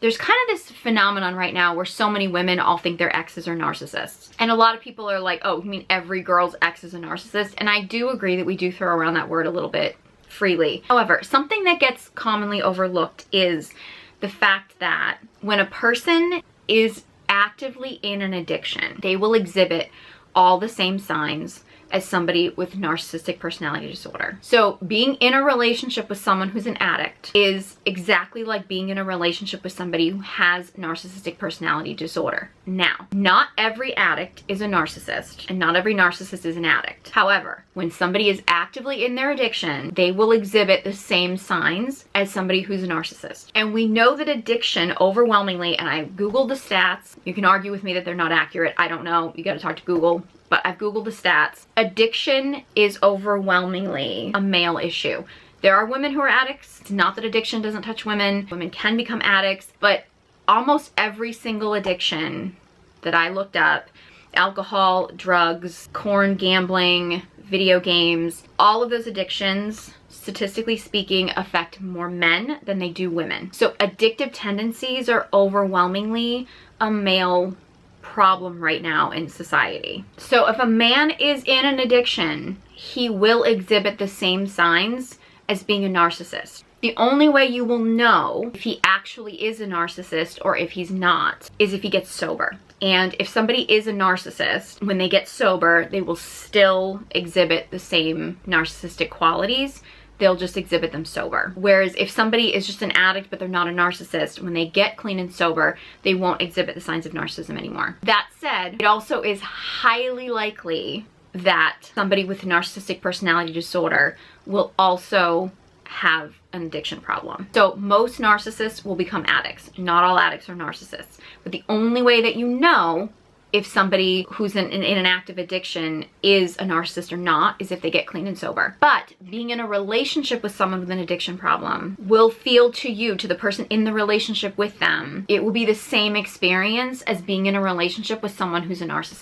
There's kind of this phenomenon right now where so many women all think their exes are narcissists. And a lot of people are like, oh, you mean every girl's ex is a narcissist? And I do agree that we do throw around that word a little bit freely. However, something that gets commonly overlooked is the fact that when a person is actively in an addiction, they will exhibit all the same signs as somebody with narcissistic personality disorder. So being in a relationship with someone who's an addict is exactly like being in a relationship with somebody who has narcissistic personality disorder. Now, not every addict is a narcissist, and not every narcissist is an addict. However, when somebody is actively in their addiction, they will exhibit the same signs as somebody who's a narcissist. And we know that addiction overwhelmingly, and I Googled the stats, you can argue with me that they're not accurate, I don't know, you gotta talk to Google, but I've Googled the stats. Addiction is overwhelmingly a male issue. There are women who are addicts. It's not that addiction doesn't touch women. Women can become addicts, but almost every single addiction that I looked up, alcohol, drugs, porn, gambling, video games, all of those addictions, statistically speaking, affect more men than they do women. So addictive tendencies are overwhelmingly a male problem right now in society. So if a man is in an addiction, he will exhibit the same signs as being a narcissist. The only way you will know if he actually is a narcissist or if he's not is if he gets sober. And if somebody is a narcissist, when they get sober, they will still exhibit the same narcissistic qualities. They'll just exhibit them sober. Whereas if somebody is just an addict but they're not a narcissist, when they get clean and sober, they won't exhibit the signs of narcissism anymore. That said, it also is highly likely that somebody with a narcissistic personality disorder will also have an addiction problem. So most narcissists will become addicts. Not all addicts are narcissists. But the only way that you know if somebody who's in an active addiction is a narcissist or not is if they get clean and sober. But being in a relationship with someone with an addiction problem will feel to you, to the person in the relationship with them, it will be the same experience as being in a relationship with someone who's a narcissist.